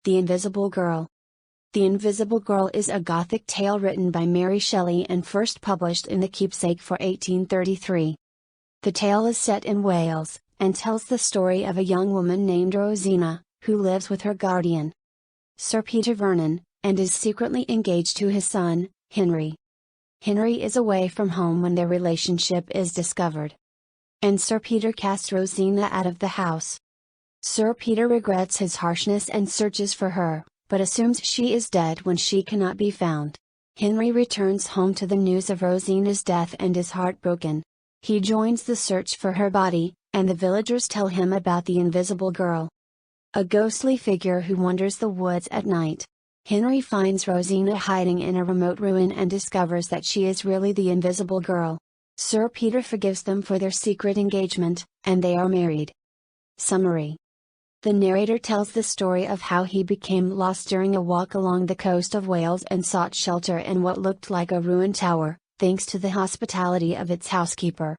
The Invisible Girl. The Invisible Girl is a Gothic tale written by Mary Shelley and first published in The Keepsake for 1833. The tale is set in Wales, and tells the story of a young woman named Rosina, who lives with her guardian, Sir Peter Vernon, and is secretly engaged to his son, Henry. Henry is away from home when their relationship is discovered, and Sir Peter casts Rosina out of the house. Sir Peter regrets his harshness and searches for her, but assumes she is dead when she cannot be found. Henry returns home to the news of Rosina's death and is heartbroken. He joins the search for her body, and the villagers tell him about the Invisible Girl, a ghostly figure who wanders the woods at night. Henry finds Rosina hiding in a remote ruin and discovers that she is really the Invisible Girl. Sir Peter forgives them for their secret engagement, and they are married. Summary. The narrator tells the story of how he became lost during a walk along the coast of Wales and sought shelter in what looked like a ruined tower, thanks to the hospitality of its housekeeper.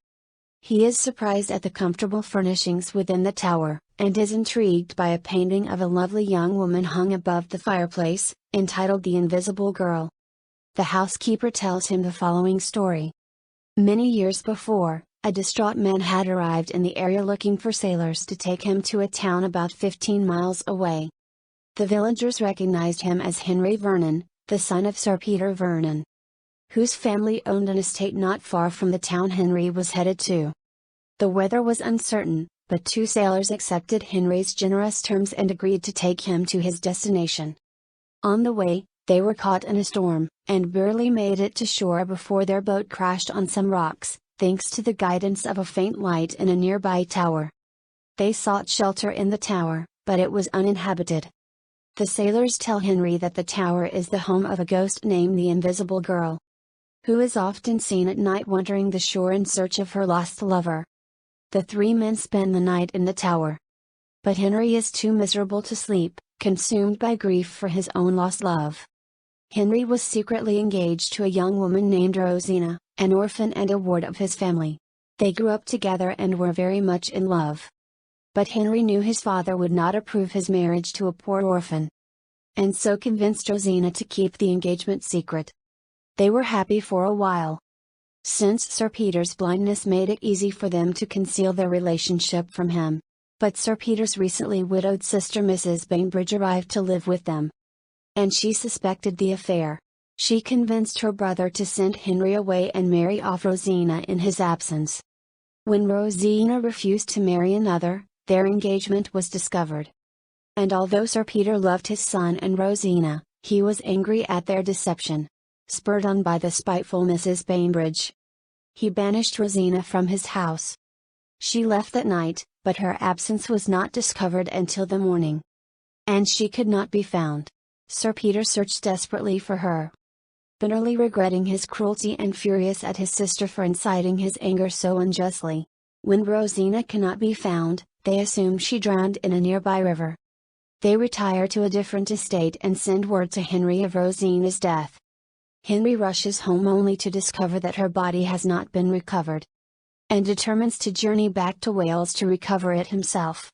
He is surprised at the comfortable furnishings within the tower, and is intrigued by a painting of a lovely young woman hung above the fireplace, entitled The Invisible Girl. The housekeeper tells him the following story. Many years before, a distraught man had arrived in the area looking for sailors to take him to a town about 15 miles away. The villagers recognized him as Henry Vernon, the son of Sir Peter Vernon, whose family owned an estate not far from the town Henry was headed to. The weather was uncertain, but two sailors accepted Henry's generous terms and agreed to take him to his destination. On the way, they were caught in a storm, and barely made it to shore before their boat crashed on some rocks, thanks to the guidance of a faint light in a nearby tower. They sought shelter in the tower, but it was uninhabited. The sailors tell Henry that the tower is the home of a ghost named the Invisible Girl, who is often seen at night wandering the shore in search of her lost lover. The three men spend the night in the tower, but Henry is too miserable to sleep, consumed by grief for his own lost love. Henry was secretly engaged to a young woman named Rosina, an orphan and a ward of his family. They grew up together and were very much in love. But Henry knew his father would not approve his marriage to a poor orphan, and so convinced Rosina to keep the engagement secret. They were happy for a while, since Sir Peter's blindness made it easy for them to conceal their relationship from him. But Sir Peter's recently widowed sister Mrs. Bainbridge arrived to live with them, and she suspected the affair. She convinced her brother to send Henry away and marry off Rosina in his absence. When Rosina refused to marry another, their engagement was discovered. And although Sir Peter loved his son and Rosina, he was angry at their deception. Spurred on by the spiteful Mrs. Bainbridge, he banished Rosina from his house. She left that night, but her absence was not discovered until the morning, and she could not be found. Sir Peter searched desperately for her, bitterly regretting his cruelty and furious at his sister for inciting his anger so unjustly. When Rosina cannot be found, they assume she drowned in a nearby river. They retire to a different estate and send word to Henry of Rosina's death. Henry rushes home only to discover that her body has not been recovered, and determines to journey back to Wales to recover it himself.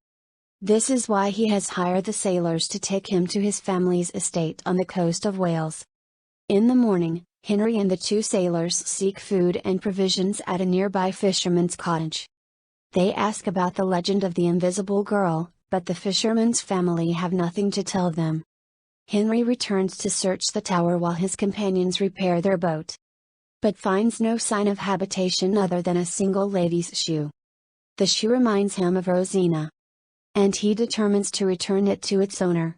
This is why he has hired the sailors to take him to his family's estate on the coast of Wales. In the morning, Henry and the two sailors seek food and provisions at a nearby fisherman's cottage. They ask about the legend of the Invisible Girl, but the fisherman's family have nothing to tell them. Henry returns to search the tower while his companions repair their boat, but finds no sign of habitation other than a single lady's shoe. The shoe reminds him of Rosina, and he determines to return it to its owner.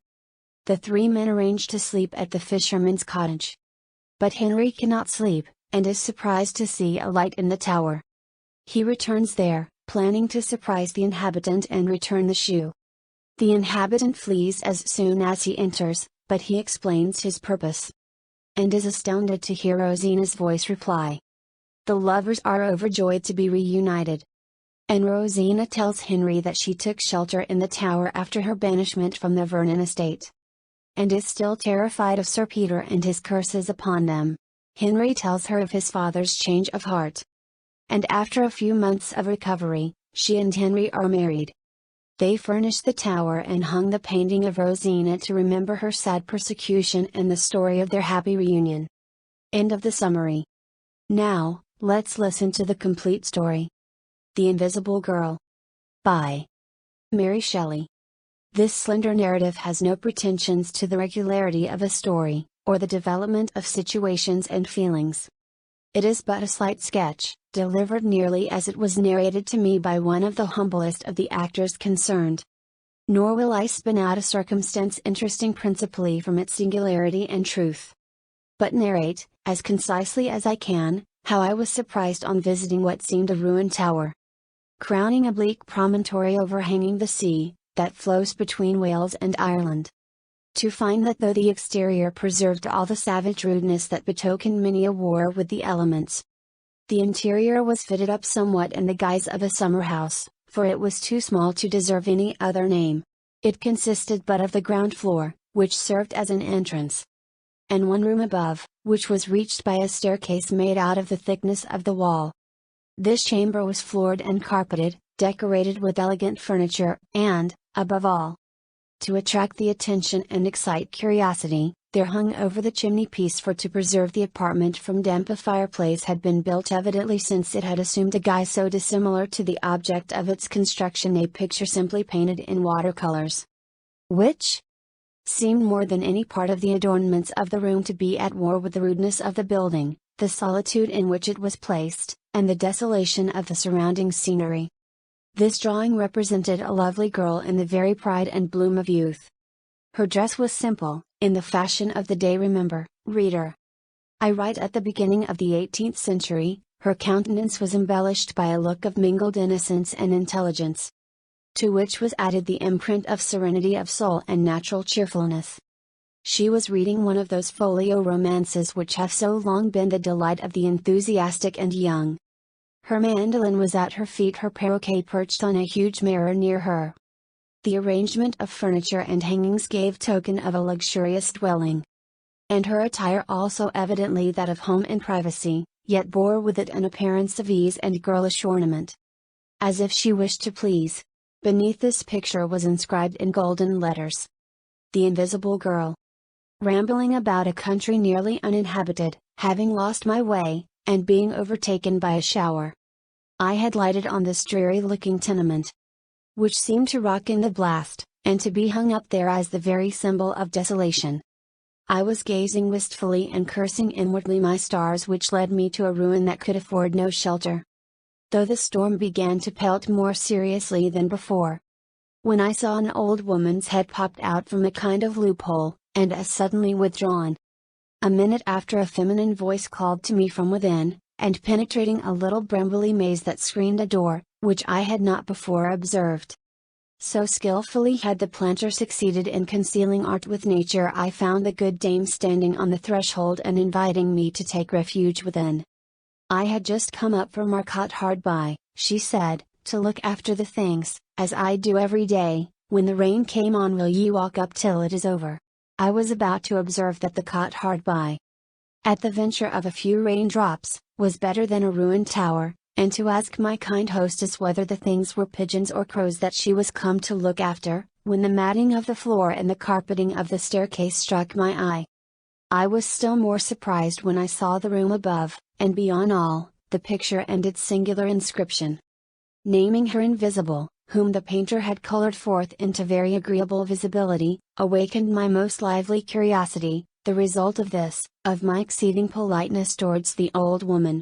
The three men arrange to sleep at the fisherman's cottage. But Henry cannot sleep, and is surprised to see a light in the tower. He returns there, planning to surprise the inhabitant and return the shoe. The inhabitant flees as soon as he enters, but he explains his purpose, and is astounded to hear Rosina's voice reply. The lovers are overjoyed to be reunited, and Rosina tells Henry that she took shelter in the tower after her banishment from the Vernon estate, and is still terrified of Sir Peter and his curses upon them. Henry tells her of his father's change of heart, and after a few months of recovery, she and Henry are married. They furnished the tower and hung the painting of Rosina to remember her sad persecution and the story of their happy reunion. End of the summary. Now, let's listen to the complete story. The Invisible Girl. By Mary Shelley. This slender narrative has no pretensions to the regularity of a story, or the development of situations and feelings. It is but a slight sketch, delivered nearly as it was narrated to me by one of the humblest of the actors concerned. Nor will I spin out a circumstance interesting principally from its singularity and truth, but narrate, as concisely as I can, how I was surprised on visiting what seemed a ruined tower, crowning a bleak promontory overhanging the sea, that flows between Wales and Ireland. To find that though the exterior preserved all the savage rudeness that betokened many a war with the elements, the interior was fitted up somewhat in the guise of a summer house, for it was too small to deserve any other name. It consisted but of the ground floor, which served as an entrance, and one room above, which was reached by a staircase made out of the thickness of the wall. This chamber was floored and carpeted, decorated with elegant furniture, and, above all, to attract the attention and excite curiosity, there hung over the chimney-piece for to preserve the apartment from damp a fireplace had been built evidently since it had assumed a guise so dissimilar to the object of its construction, a picture simply painted in watercolors, which seemed more than any part of the adornments of the room to be at war with the rudeness of the building, the solitude in which it was placed, and the desolation of the surrounding scenery. This drawing represented a lovely girl in the very pride and bloom of youth. Her dress was simple, in the fashion of the day. Remember, reader, I write at the beginning of the 18th century. Her countenance was embellished by a look of mingled innocence and intelligence, to which was added the imprint of serenity of soul and natural cheerfulness. She was reading one of those folio romances which have so long been the delight of the enthusiastic and young. Her mandolin was at her feet, her perroquet perched on a huge mirror near her. The arrangement of furniture and hangings gave token of a luxurious dwelling, and her attire also evidently that of home and privacy, yet bore with it an appearance of ease and girlish ornament, as if she wished to please. Beneath this picture was inscribed in golden letters, "The Invisible Girl." Rambling about a country nearly uninhabited, having lost my way, and being overtaken by a shower, I had lighted on this dreary-looking tenement, which seemed to rock in the blast, and to be hung up there as the very symbol of desolation. I was gazing wistfully and cursing inwardly my stars which led me to a ruin that could afford no shelter, though the storm began to pelt more seriously than before, when I saw an old woman's head popped out from a kind of loophole, and as suddenly withdrawn. A minute after a feminine voice called to me from within, and penetrating a little brambly maze that screened a door, which I had not before observed. So skillfully had the planter succeeded in concealing art with nature, I found the good dame standing on the threshold and inviting me to take refuge within. I had just come up from Marcotte hard by, she said, to look after the things, as I do every day. When the rain came on, will ye walk up till it is over? I was about to observe that the cot hard by, at the venture of a few raindrops, was better than a ruined tower, and to ask my kind hostess whether the things were pigeons or crows that she was come to look after, when the matting of the floor and the carpeting of the staircase struck my eye. I was still more surprised when I saw the room above, and beyond all, the picture and its singular inscription, naming her invisible, whom the painter had colored forth into very agreeable visibility, awakened my most lively curiosity. The result of this, of my exceeding politeness towards the old woman,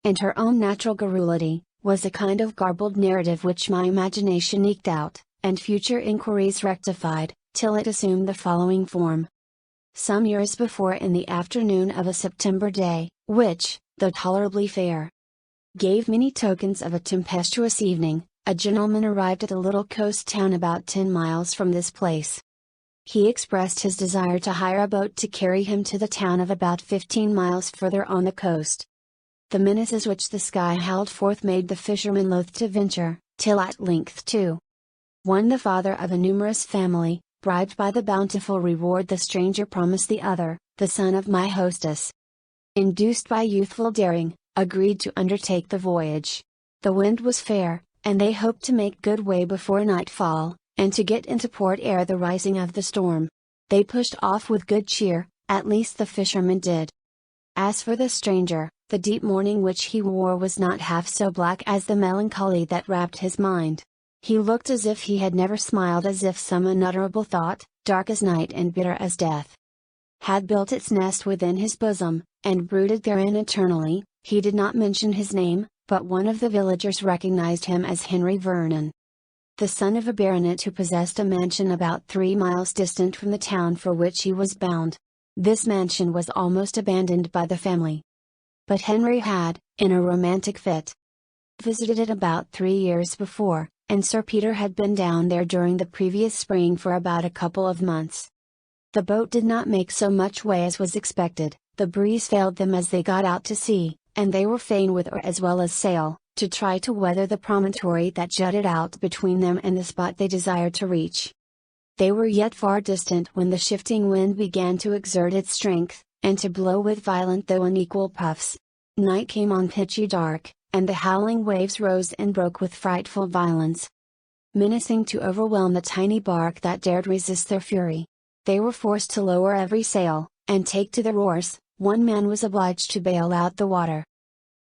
and her own natural garrulity, was a kind of garbled narrative which my imagination eked out, and future inquiries rectified, till it assumed the following form. Some years before, in the afternoon of a September day, which, though tolerably fair, gave many tokens of a tempestuous evening, a gentleman arrived at a little coast town about 10 miles from this place. He expressed his desire to hire a boat to carry him to the town of about 15 miles further on the coast. The menaces which the sky held forth made the fisherman loath to venture, till at length one the father of a numerous family, bribed by the bountiful reward the stranger promised the other, the son of my hostess, induced by youthful daring, agreed to undertake the voyage. The wind was fair, and they hoped to make good way before nightfall, and to get into port ere the rising of the storm. They pushed off with good cheer, at least the fishermen did. As for the stranger, the deep mourning which he wore was not half so black as the melancholy that wrapped his mind. He looked as if he had never smiled, as if some unutterable thought, dark as night and bitter as death, had built its nest within his bosom, and brooded therein eternally. He did not mention his name, but one of the villagers recognized him as Henry Vernon, the son of a baronet who possessed a mansion about 3 miles distant from the town for which he was bound. This mansion was almost abandoned by the family. But Henry had, in a romantic fit, visited it about 3 years before, and Sir Peter had been down there during the previous spring for about a couple of months. The boat did not make so much way as was expected, the breeze failed them as they got out to sea, and they were fain with oar as well as sail, to try to weather the promontory that jutted out between them and the spot they desired to reach. They were yet far distant when the shifting wind began to exert its strength, and to blow with violent though unequal puffs. Night came on pitchy dark, and the howling waves rose and broke with frightful violence, menacing to overwhelm the tiny bark that dared resist their fury. They were forced to lower every sail, and take to their oars. One man was obliged to bail out the water,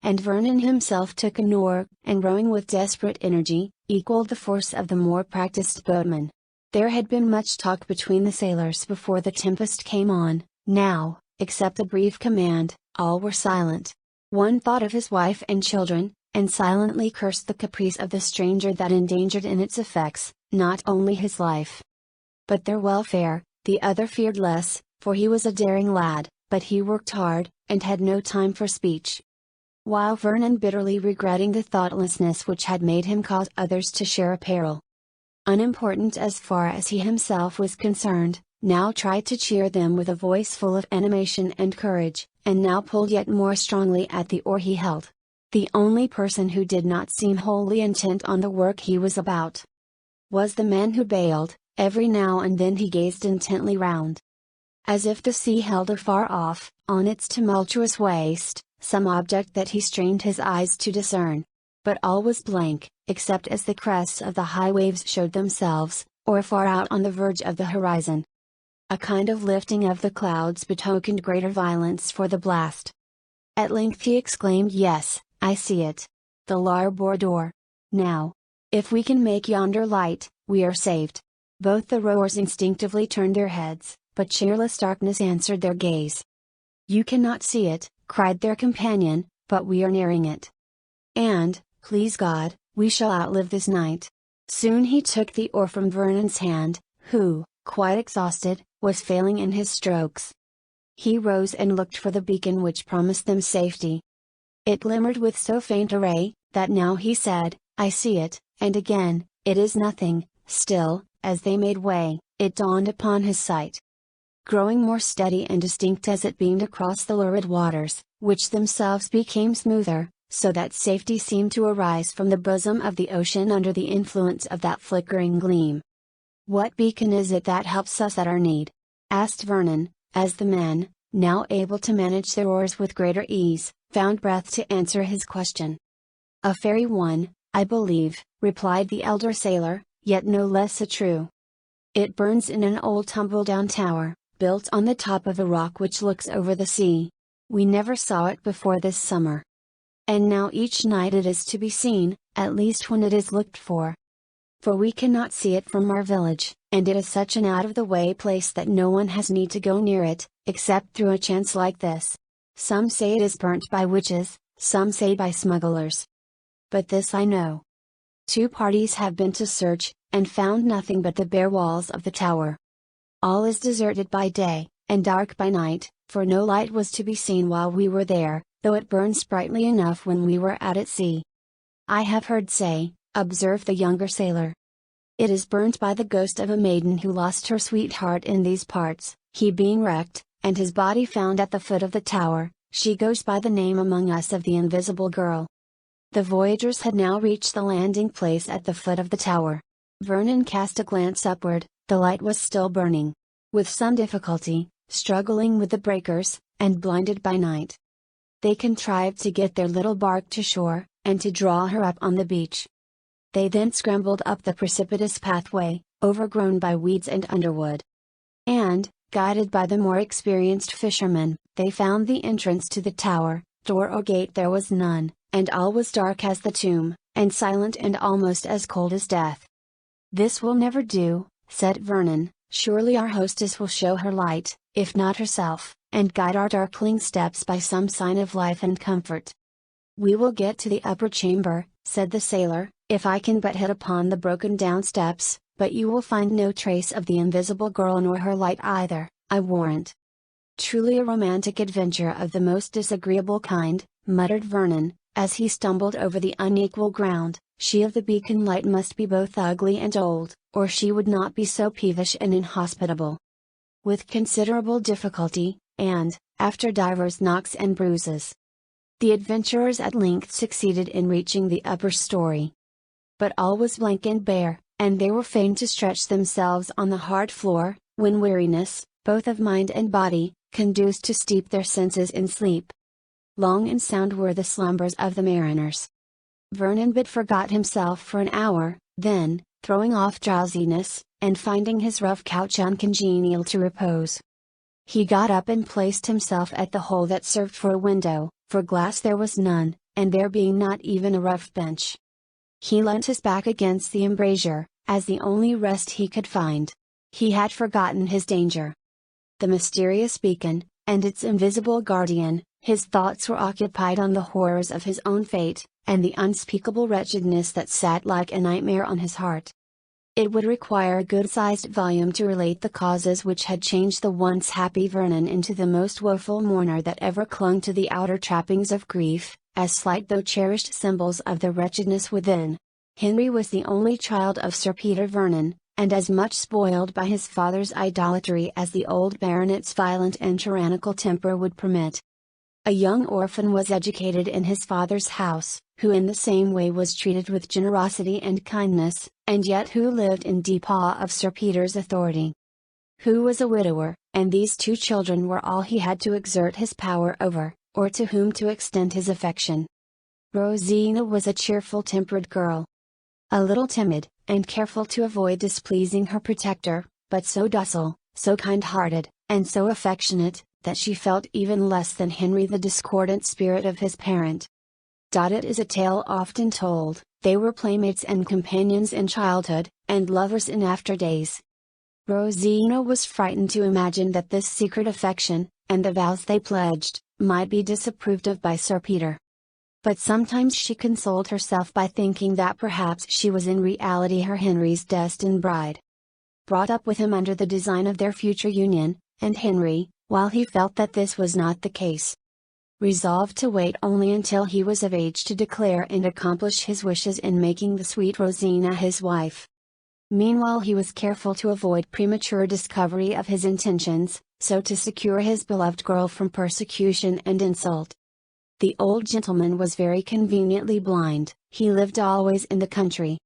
and Vernon himself took an oar, and rowing with desperate energy, equalled the force of the more practiced boatmen. There had been much talk between the sailors before the tempest came on. Now, except a brief command, all were silent. One thought of his wife and children, and silently cursed the caprice of the stranger that endangered in its effects, not only his life, but their welfare. The other feared less, for he was a daring lad, but he worked hard, and had no time for speech. While Vernon, bitterly regretting the thoughtlessness which had made him cause others to share a peril, unimportant as far as he himself was concerned, now tried to cheer them with a voice full of animation and courage, and now pulled yet more strongly at the oar he held. The only person who did not seem wholly intent on the work he was about, was the man who bailed. Every now and then he gazed intently round, as if the sea held afar off, on its tumultuous waste, some object that he strained his eyes to discern. But all was blank, except as the crests of the high waves showed themselves, or far out on the verge of the horizon. A kind of lifting of the clouds betokened greater violence for the blast. At length he exclaimed, "Yes, I see it. The larboard oar. Now, if we can make yonder light, we are saved." Both the rowers instinctively turned their heads, but cheerless darkness answered their gaze. "You cannot see it," cried their companion, "but we are nearing it. And, please God, we shall outlive this night." Soon he took the oar from Vernon's hand, who, quite exhausted, was failing in his strokes. He rose and looked for the beacon which promised them safety. It glimmered with so faint a ray, that now he said, "I see it," and again, "It is nothing." Still, as they made way, it dawned upon his sight, growing more steady and distinct as it beamed across the lurid waters, which themselves became smoother, so that safety seemed to arise from the bosom of the ocean under the influence of that flickering gleam. "What beacon is it that helps us at our need?" asked Vernon, as the men, now able to manage their oars with greater ease, found breath to answer his question. "A fairy one, I believe," replied the elder sailor, "yet no less a true. It burns in an old tumble-down tower, built on the top of a rock which looks over the sea. We never saw it before this summer. And now each night it is to be seen, at least when it is looked for. For we cannot see it from our village, and it is such an out-of-the-way place that no one has need to go near it, except through a chance like this. Some say it is burnt by witches, some say by smugglers. But this I know. 2 parties have been to search, and found nothing but the bare walls of the tower. All is deserted by day, and dark by night, for no light was to be seen while we were there, though it burns brightly enough when we were out at sea." "I have heard say," observed the younger sailor, "it is burnt by the ghost of a maiden who lost her sweetheart in these parts, he being wrecked, and his body found at the foot of the tower. She goes by the name among us of the Invisible Girl." The voyagers had now reached the landing place at the foot of the tower. Vernon cast a glance upward. The light was still burning. With some difficulty, struggling with the breakers, and blinded by night, they contrived to get their little bark to shore, and to draw her up on the beach. They then scrambled up the precipitous pathway, overgrown by weeds and underwood. And, guided by the more experienced fishermen, they found the entrance to the tower. Door or gate there was none, and all was dark as the tomb, and silent and almost as cold as death. "This will never do," said Vernon, "surely our hostess will show her light, if not herself, and guide our darkling steps by some sign of life and comfort." "We will get to the upper chamber," said the sailor, "if I can but hit upon the broken down steps, but you will find no trace of the invisible girl nor her light either, I warrant." "Truly a romantic adventure of the most disagreeable kind," muttered Vernon, as he stumbled over the unequal ground. "She of the beacon light must be both ugly and old, or she would not be so peevish and inhospitable." With considerable difficulty, and, after divers knocks and bruises, the adventurers at length succeeded in reaching the upper story. But all was blank and bare, and they were fain to stretch themselves on the hard floor, when weariness, both of mind and body, conduced to steep their senses in sleep. Long and sound were the slumbers of the mariners. Vernon but forgot himself for an hour, then, throwing off drowsiness, and finding his rough couch uncongenial to repose, he got up and placed himself at the hole that served for a window, for glass there was none, and there being not even a rough bench, he leant his back against the embrasure, as the only rest he could find. He had forgotten his danger, the mysterious beacon, and its invisible guardian. His thoughts were occupied on the horrors of his own fate, and the unspeakable wretchedness that sat like a nightmare on his heart. It would require a good-sized volume to relate the causes which had changed the once happy Vernon into the most woeful mourner that ever clung to the outer trappings of grief, as slight though cherished symbols of the wretchedness within. Henry was the only child of Sir Peter Vernon, and as much spoiled by his father's idolatry as the old baronet's violent and tyrannical temper would permit. A young orphan was educated in his father's house, who in the same way was treated with generosity and kindness, and yet who lived in deep awe of Sir Peter's authority. Who was a widower, and these two children were all he had to exert his power over, or to whom to extend his affection. Rosina was a cheerful tempered girl, a little timid, and careful to avoid displeasing her protector, but so docile, so kind-hearted, and so affectionate, that she felt even less than Henry the discordant spirit of his parent. It is a tale often told, they were playmates and companions in childhood, and lovers in after days. Rosina was frightened to imagine that this secret affection, and the vows they pledged, might be disapproved of by Sir Peter. But sometimes she consoled herself by thinking that perhaps she was in reality her Henry's destined bride, brought up with him under the design of their future union, and Henry, while he felt that this was not the case, resolved to wait only until he was of age to declare and accomplish his wishes in making the sweet Rosina his wife. Meanwhile he was careful to avoid premature discovery of his intentions, so to secure his beloved girl from persecution and insult. The old gentleman was very conveniently blind, he lived always in the country,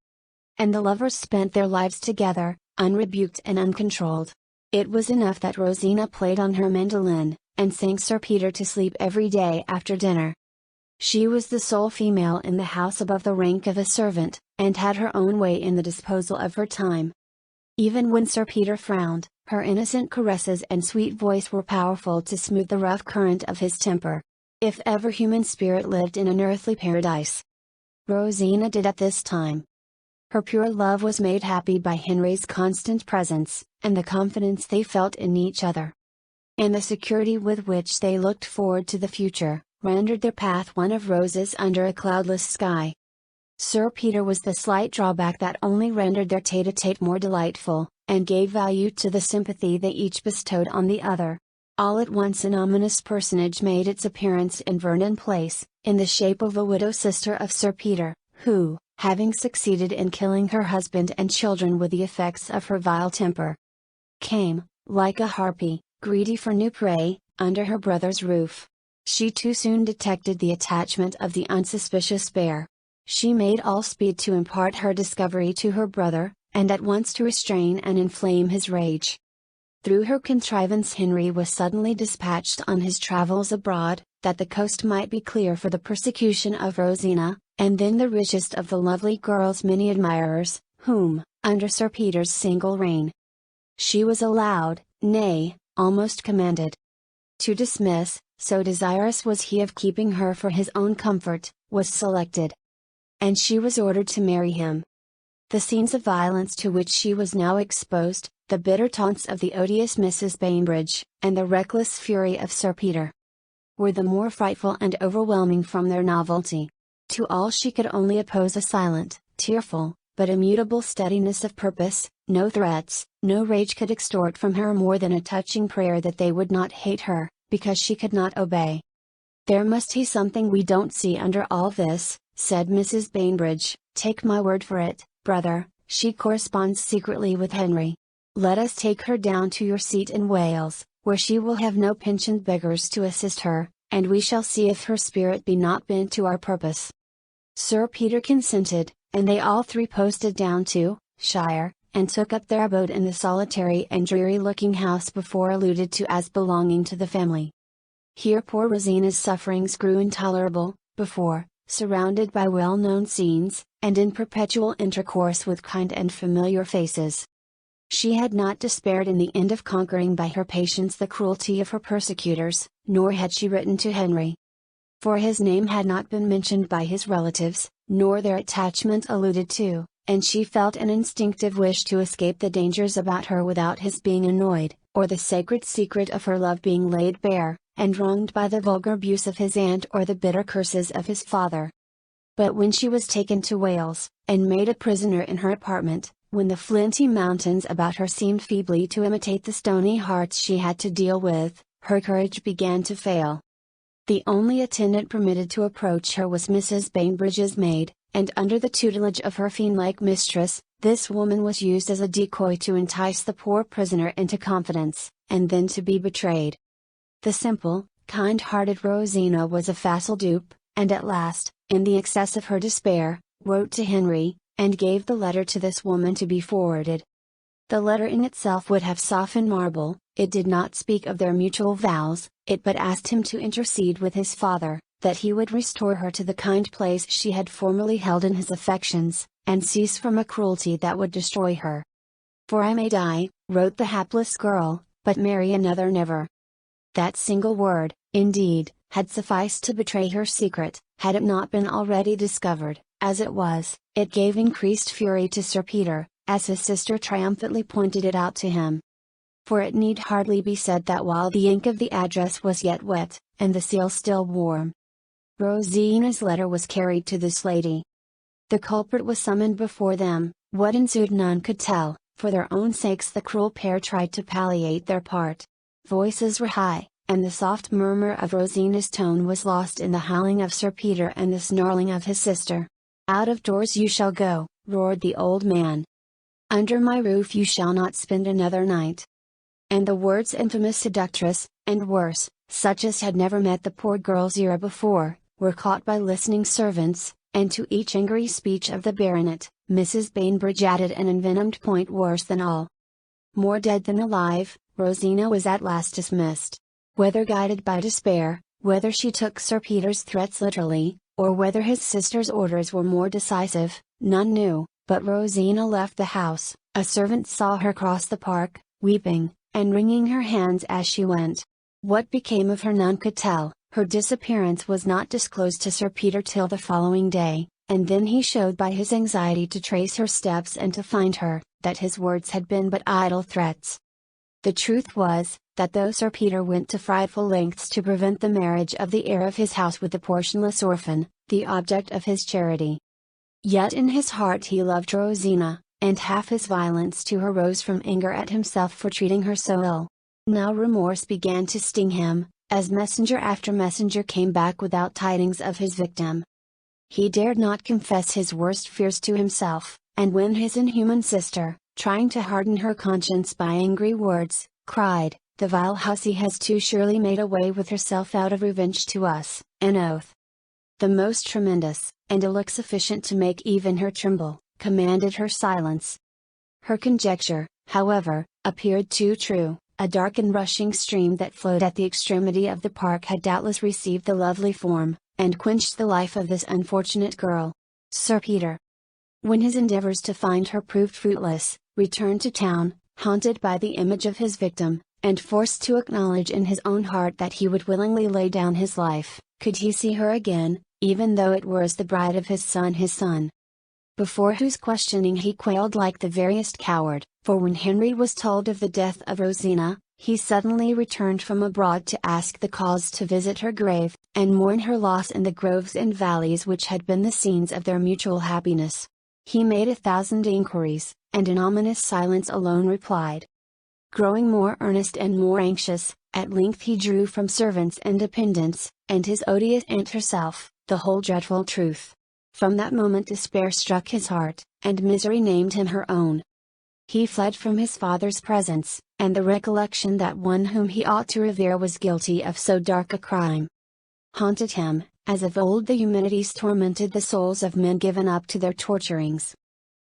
and the lovers spent their lives together, unrebuked and uncontrolled. It was enough that Rosina played on her mandolin, and sang Sir Peter to sleep every day after dinner. She was the sole female in the house above the rank of a servant, and had her own way in the disposal of her time. Even when Sir Peter frowned, her innocent caresses and sweet voice were powerful to smooth the rough current of his temper. If ever human spirit lived in an earthly paradise, Rosina did at this time. Her pure love was made happy by Henry's constant presence, and the confidence they felt in each other, and the security with which they looked forward to the future, rendered their path one of roses under a cloudless sky. Sir Peter was the slight drawback that only rendered their tete-a-tete more delightful, and gave value to the sympathy they each bestowed on the other. All at once an ominous personage made its appearance in Vernon Place, in the shape of a widow sister of Sir Peter, who, having succeeded in killing her husband and children with the effects of her vile temper, came, like a harpy, greedy for new prey, under her brother's roof. She too soon detected the attachment of the unsuspicious bear. She made all speed to impart her discovery to her brother, and at once to restrain and inflame his rage. Through her contrivance Henry was suddenly dispatched on his travels abroad, that the coast might be clear for the persecution of Rosina, and then the richest of the lovely girl's many admirers, whom, under Sir Peter's single reign, she was allowed, nay, almost commanded, to dismiss, so desirous was he of keeping her for his own comfort, was selected. And she was ordered to marry him. The scenes of violence to which she was now exposed, the bitter taunts of the odious Mrs. Bainbridge, and the reckless fury of Sir Peter, were the more frightful and overwhelming from their novelty. To all she could only oppose a silent, tearful, but immutable steadiness of purpose. No threats, no rage could extort from her more than a touching prayer that they would not hate her, because she could not obey. "There must be something we don't see under all this," said Mrs. Bainbridge. "Take my word for it, brother, she corresponds secretly with Henry. Let us take her down to your seat in Wales, where she will have no pensioned beggars to assist her, and we shall see if her spirit be not bent to our purpose." Sir Peter consented, and they all three posted down to Shire, and took up their abode in the solitary and dreary-looking house before alluded to as belonging to the family. Here poor Rosina's sufferings grew intolerable. Before, surrounded by well-known scenes, and in perpetual intercourse with kind and familiar faces, she had not despaired in the end of conquering by her patience the cruelty of her persecutors, nor had she written to Henry, for his name had not been mentioned by his relatives, nor their attachment alluded to, and she felt an instinctive wish to escape the dangers about her without his being annoyed, or the sacred secret of her love being laid bare, and wronged by the vulgar abuse of his aunt or the bitter curses of his father. But when she was taken to Wales, and made a prisoner in her apartment, when the flinty mountains about her seemed feebly to imitate the stony hearts she had to deal with, her courage began to fail. The only attendant permitted to approach her was Mrs. Bainbridge's maid, and under the tutelage of her fiend-like mistress, this woman was used as a decoy to entice the poor prisoner into confidence, and then to be betrayed. The simple, kind-hearted Rosina was a facile dupe, and at last, in the excess of her despair, wrote to Henry, and gave the letter to this woman to be forwarded. The letter in itself would have softened marble. It did not speak of their mutual vows, it but asked him to intercede with his father, that he would restore her to the kind place she had formerly held in his affections, and cease from a cruelty that would destroy her. "For I may die," wrote the hapless girl, "but marry another never." That single word, indeed, had sufficed to betray her secret, had it not been already discovered. As it was, it gave increased fury to Sir Peter, as his sister triumphantly pointed it out to him. For it need hardly be said that while the ink of the address was yet wet, and the seal still warm, Rosina's letter was carried to this lady. The culprit was summoned before them. What ensued none could tell. For their own sakes the cruel pair tried to palliate their part. Voices were high, and the soft murmur of Rosina's tone was lost in the howling of Sir Peter and the snarling of his sister. "Out of doors you shall go," roared the old man. "Under my roof you shall not spend another night." And the words infamous seductress, and worse, such as had never met the poor girl's ear before, were caught by listening servants, and to each angry speech of the baronet, Mrs. Bainbridge added an envenomed point worse than all. More dead than alive, Rosina was at last dismissed. Whether guided by despair, whether she took Sir Peter's threats literally, or whether his sister's orders were more decisive, none knew, but Rosina left the house. A servant saw her cross the park, weeping, and wringing her hands as she went. What became of her none could tell. Her disappearance was not disclosed to Sir Peter till the following day, and then he showed by his anxiety to trace her steps and to find her, that his words had been but idle threats. The truth was, that though Sir Peter went to frightful lengths to prevent the marriage of the heir of his house with the portionless orphan, the object of his charity, yet in his heart he loved Rosina, and half his violence to her rose from anger at himself for treating her so ill. Now remorse began to sting him, as messenger after messenger came back without tidings of his victim. He dared not confess his worst fears to himself, and when his inhuman sister, trying to harden her conscience by angry words, cried, "The vile hussy has too surely made away with herself out of revenge to us," an oath, the most tremendous, and a look sufficient to make even her tremble, commanded her silence. Her conjecture, however, appeared too true. A dark and rushing stream that flowed at the extremity of the park had doubtless received the lovely form, and quenched the life of this unfortunate girl. Sir Peter, when his endeavors to find her proved fruitless, returned to town, haunted by the image of his victim, and forced to acknowledge in his own heart that he would willingly lay down his life, could he see her again, even though it were as the bride of his son. Before whose questioning he quailed like the veriest coward, for when Henry was told of the death of Rosina, he suddenly returned from abroad to ask the cause to visit her grave, and mourn her loss in the groves and valleys which had been the scenes of their mutual happiness. He made 1,000 inquiries, and in ominous silence alone replied. Growing more earnest and more anxious, at length he drew from servants and dependents, and his odious aunt herself, the whole dreadful truth. From that moment despair struck his heart, and misery named him her own. He fled from his father's presence, and the recollection that one whom he ought to revere was guilty of so dark a crime haunted him, as of old the Eumenides tormented the souls of men given up to their torturings.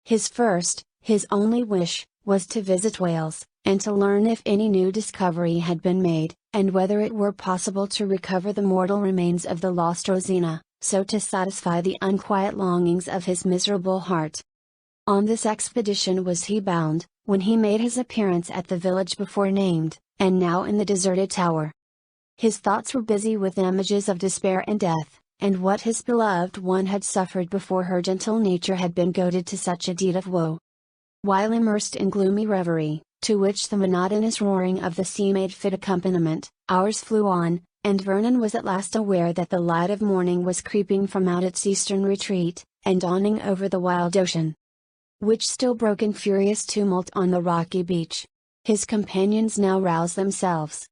His first, his only wish, was to visit Wales, and to learn if any new discovery had been made, and whether it were possible to recover the mortal remains of the lost Rosina, so to satisfy the unquiet longings of his miserable heart. On this expedition was he bound, when he made his appearance at the village before named, and now in the deserted tower. His thoughts were busy with images of despair and death, and what his beloved one had suffered before her gentle nature had been goaded to such a deed of woe. While immersed in gloomy reverie, to which the monotonous roaring of the sea made fit accompaniment, hours flew on, and Vernon was at last aware that the light of morning was creeping from out its eastern retreat, and dawning over the wild ocean, which still broke in furious tumult on the rocky beach. His companions now roused themselves,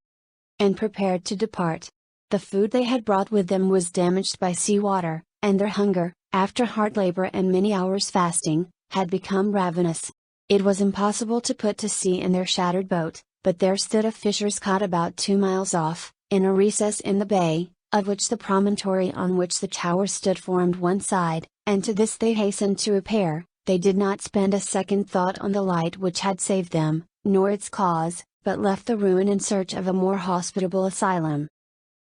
and prepared to depart. The food they had brought with them was damaged by sea water, and their hunger, after hard labor and many hours fasting, had become ravenous. It was impossible to put to sea in their shattered boat, but there stood a fisher's cot about 2 miles off, in a recess in the bay, of which the promontory on which the tower stood formed one side, and to this they hastened to repair. They did not spend a second thought on the light which had saved them, nor its cause, but left the ruin in search of a more hospitable asylum.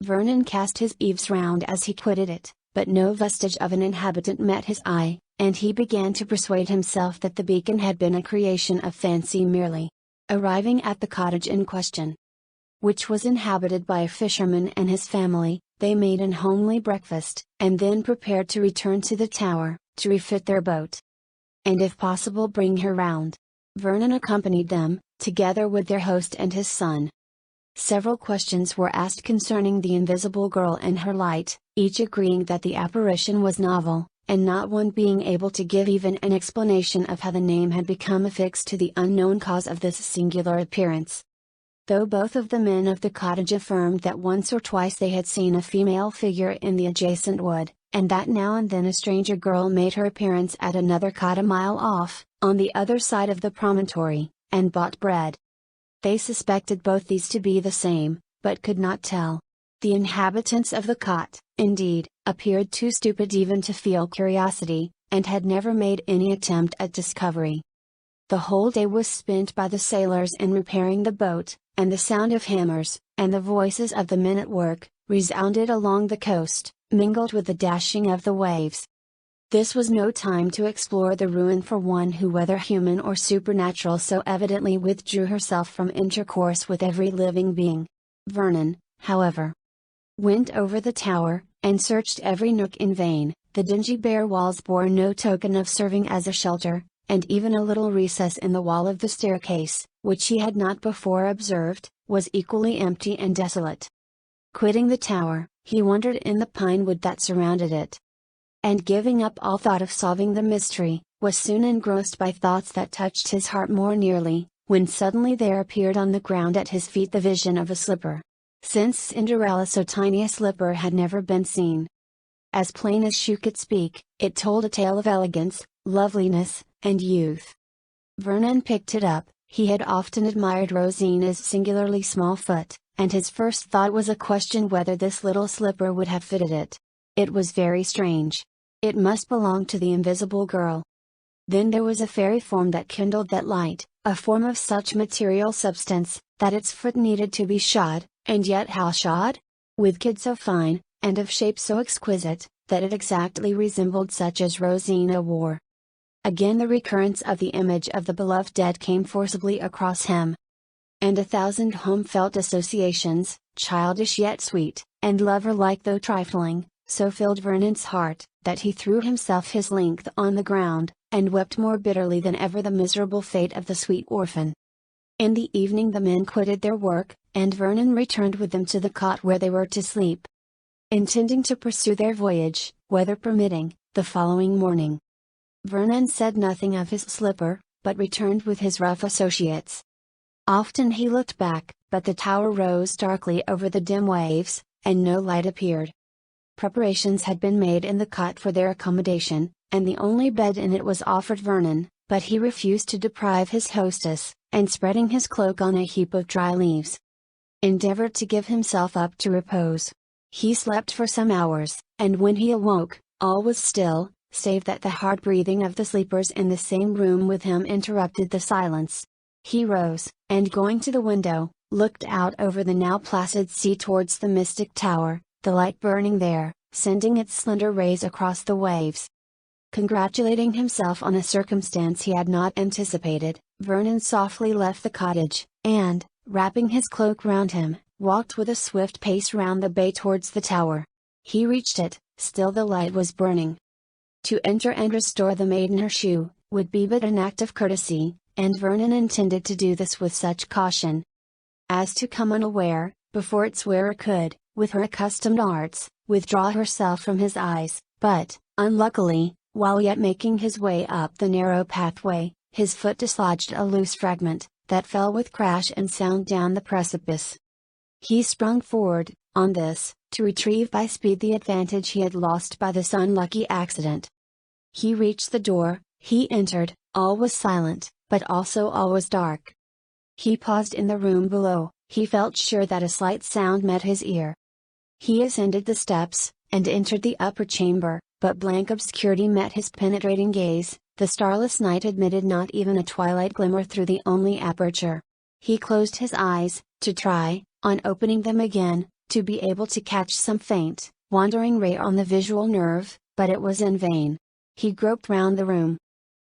Vernon cast his eaves round as he quitted it, but no vestige of an inhabitant met his eye, and he began to persuade himself that the beacon had been a creation of fancy merely. Arriving at the cottage in question, which was inhabited by a fisherman and his family, they made an homely breakfast, and then prepared to return to the tower, to refit their boat, and if possible bring her round. Vernon accompanied them, together with their host and his son. Several questions were asked concerning the invisible girl and her light, each agreeing that the apparition was novel, and not one being able to give even an explanation of how the name had become affixed to the unknown cause of this singular appearance. Though both of the men of the cottage affirmed that once or twice they had seen a female figure in the adjacent wood, and that now and then a stranger girl made her appearance at another cot a mile off, on the other side of the promontory, and bought bread. They suspected both these to be the same, but could not tell. The inhabitants of the cot, indeed, appeared too stupid even to feel curiosity, and had never made any attempt at discovery. The whole day was spent by the sailors in repairing the boat, and the sound of hammers, and the voices of the men at work, resounded along the coast, mingled with the dashing of the waves. This was no time to explore the ruin for one who, whether human or supernatural, so evidently withdrew herself from intercourse with every living being. Vernon, however, went over the tower, and searched every nook in vain. The dingy bare walls bore no token of serving as a shelter, and even a little recess in the wall of the staircase, which he had not before observed, was equally empty and desolate. Quitting the tower, he wandered in the pine wood that surrounded it, and giving up all thought of solving the mystery, was soon engrossed by thoughts that touched his heart more nearly, when suddenly there appeared on the ground at his feet the vision of a slipper. Since Cinderella so tiny a slipper had never been seen. As plain as she could speak, it told a tale of elegance, loveliness, and youth. Vernon picked it up. He had often admired Rosina's singularly small foot, and his first thought was a question whether this little slipper would have fitted it. It was very strange. It must belong to the invisible girl. Then there was a fairy form that kindled that light, a form of such material substance, that its foot needed to be shod, and yet how shod? With kid so fine, and of shape so exquisite, that it exactly resembled such as Rosina wore. Again the recurrence of the image of the beloved dead came forcibly across him. And 1,000 home-felt associations, childish yet sweet, and lover-like though trifling, so filled Vernon's heart, that he threw himself his length on the ground, and wept more bitterly than ever the miserable fate of the sweet orphan. In the evening the men quitted their work, and Vernon returned with them to the cot where they were to sleep, intending to pursue their voyage, weather permitting, the following morning. Vernon said nothing of his slipper, but returned with his rough associates. Often he looked back, but the tower rose darkly over the dim waves, and no light appeared. Preparations had been made in the cot for their accommodation, and the only bed in it was offered Vernon, but he refused to deprive his hostess, and spreading his cloak on a heap of dry leaves, endeavored to give himself up to repose. He slept for some hours, and when he awoke, all was still, save that the hard breathing of the sleepers in the same room with him interrupted the silence. He rose, and going to the window, looked out over the now placid sea towards the mystic tower, the light burning there, sending its slender rays across the waves. Congratulating himself on a circumstance he had not anticipated, Vernon softly left the cottage, and, wrapping his cloak round him, walked with a swift pace round the bay towards the tower. He reached it, still the light was burning. To enter and restore the maiden her shoe, would be but an act of courtesy, and Vernon intended to do this with such caution as to come unaware, before its wearer could, with her accustomed arts, withdraw herself from his eyes, but, unluckily, while yet making his way up the narrow pathway, his foot dislodged a loose fragment, that fell with crash and sound down the precipice. He sprung forward, on this, to retrieve by speed the advantage he had lost by this unlucky accident. He reached the door, he entered, all was silent, but also all was dark. He paused in the room below, he felt sure that a slight sound met his ear. He ascended the steps, and entered the upper chamber, but blank obscurity met his penetrating gaze, the starless night admitted not even a twilight glimmer through the only aperture. He closed his eyes, to try, on opening them again, to be able to catch some faint, wandering ray on the visual nerve, but it was in vain. He groped round the room.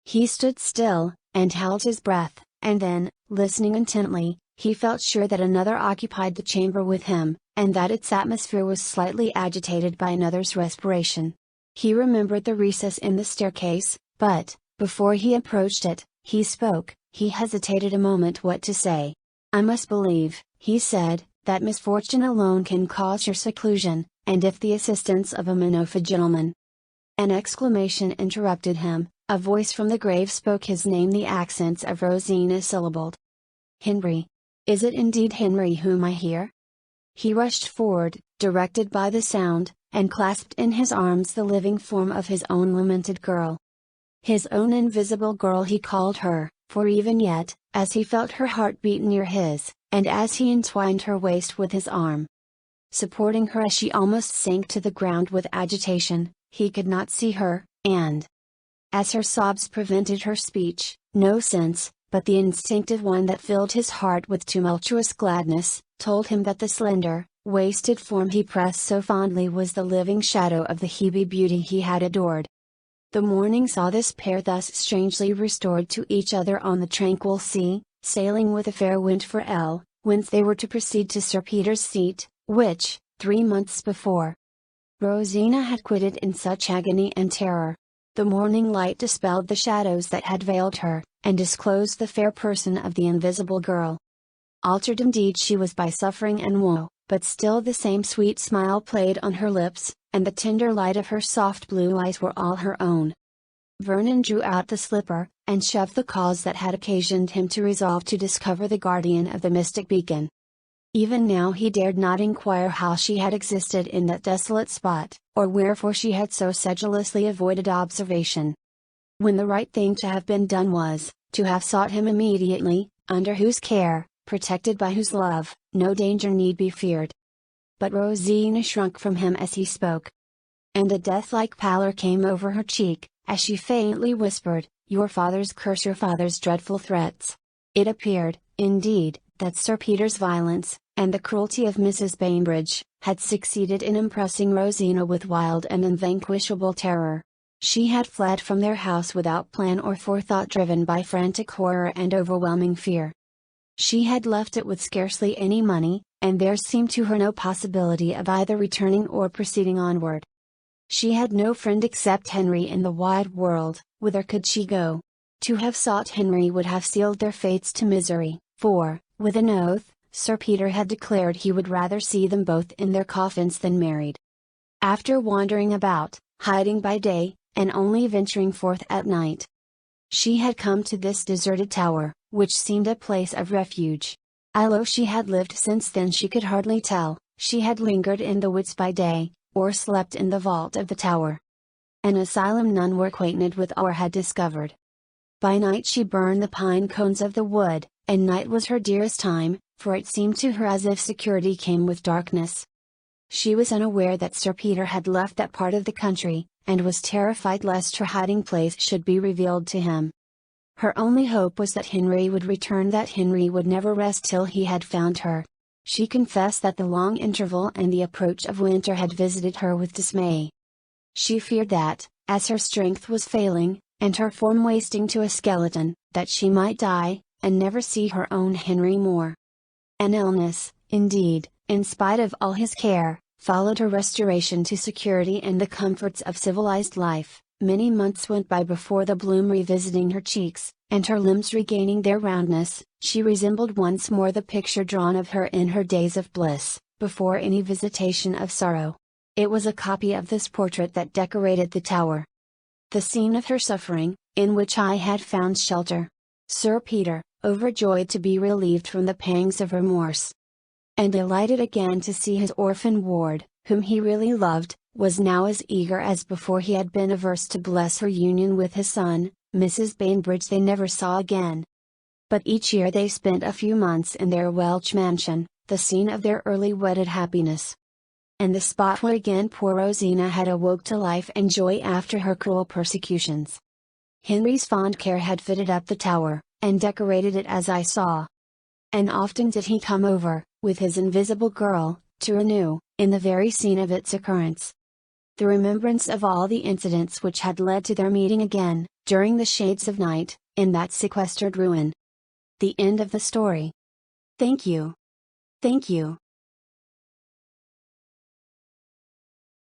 He stood still, and held his breath, and then, listening intently, he felt sure that another occupied the chamber with him, and that its atmosphere was slightly agitated by another's respiration. He remembered the recess in the staircase, but, before he approached it, he spoke. He hesitated a moment what to say. "I must believe," he said, "that misfortune alone can cause your seclusion, and if the assistance of a man of a gentleman—" An exclamation interrupted him, a voice from the grave spoke his name, the accents of Rosina syllabled. "Henry! Is it indeed Henry whom I hear?" He rushed forward, directed by the sound, and clasped in his arms the living form of his own lamented girl. His own invisible girl he called her, for even yet, as he felt her heart beat near his, and as he entwined her waist with his arm, supporting her as she almost sank to the ground with agitation, he could not see her, and, as her sobs prevented her speech, no sense, but the instinctive one that filled his heart with tumultuous gladness, told him that the slender, wasted form he pressed so fondly was the living shadow of the Hebe beauty he had adored. The morning saw this pair thus strangely restored to each other on the tranquil sea, sailing with a fair wind for L, whence they were to proceed to Sir Peter's seat, which, 3 months before, Rosina had quitted in such agony and terror. The morning light dispelled the shadows that had veiled her, and disclosed the fair person of the invisible girl. Altered indeed she was by suffering and woe, but still the same sweet smile played on her lips, and the tender light of her soft blue eyes were all her own. Vernon drew out the slipper, and shoved the cause that had occasioned him to resolve to discover the guardian of the mystic beacon. Even now he dared not inquire how she had existed in that desolate spot, or wherefore she had so sedulously avoided observation, when the right thing to have been done was, to have sought him immediately, under whose care, protected by whose love, no danger need be feared. But Rosina shrunk from him as he spoke, and a death-like pallor came over her cheek, as she faintly whispered, "Your father's curse, your father's dreadful threats." It appeared, indeed, that Sir Peter's violence, and the cruelty of Mrs. Bainbridge, had succeeded in impressing Rosina with wild and unvanquishable terror. She had fled from their house without plan or forethought, driven by frantic horror and overwhelming fear. She had left it with scarcely any money, and there seemed to her no possibility of either returning or proceeding onward. She had no friend except Henry in the wide world. Whither could she go? To have sought Henry would have sealed their fates to misery, for, with an oath, Sir Peter had declared he would rather see them both in their coffins than married. After wandering about, hiding by day, and only venturing forth at night, she had come to this deserted tower, which seemed a place of refuge. Although she had lived since then she could hardly tell. She had lingered in the woods by day, or slept in the vault of the tower. An asylum none were acquainted with or had discovered. By night she burned the pine cones of the wood, and night was her dearest time, for it seemed to her as if security came with darkness. She was unaware that Sir Peter had left that part of the country, and was terrified lest her hiding place should be revealed to him. Her only hope was that Henry would return, that Henry would never rest till he had found her. She confessed that the long interval and the approach of winter had visited her with dismay. She feared that, as her strength was failing, and her form wasting to a skeleton, that she might die, and never see her own Henry more. An illness, indeed, in spite of all his care, followed her restoration to security and the comforts of civilized life. Many months went by before the bloom revisiting her cheeks, and her limbs regaining their roundness, she resembled once more the picture drawn of her in her days of bliss, before any visitation of sorrow. It was a copy of this portrait that decorated the tower. The scene of her suffering, in which I had found shelter. Sir Peter, overjoyed to be relieved from the pangs of remorse, and delighted again to see his orphan ward, whom he really loved, was now as eager as before. He had been averse to bless her union with his son. Mrs. Bainbridge they never saw again. But each year they spent a few months in their Welsh mansion, the scene of their early wedded happiness, and the spot where again poor Rosina had awoke to life and joy after her cruel persecutions. Henry's fond care had fitted up the tower, and decorated it as I saw. And often did he come over, with his invisible girl, to renew, in the very scene of its occurrence, the remembrance of all the incidents which had led to their meeting again, during the shades of night, in that sequestered ruin. The end of the story. Thank you. Thank you.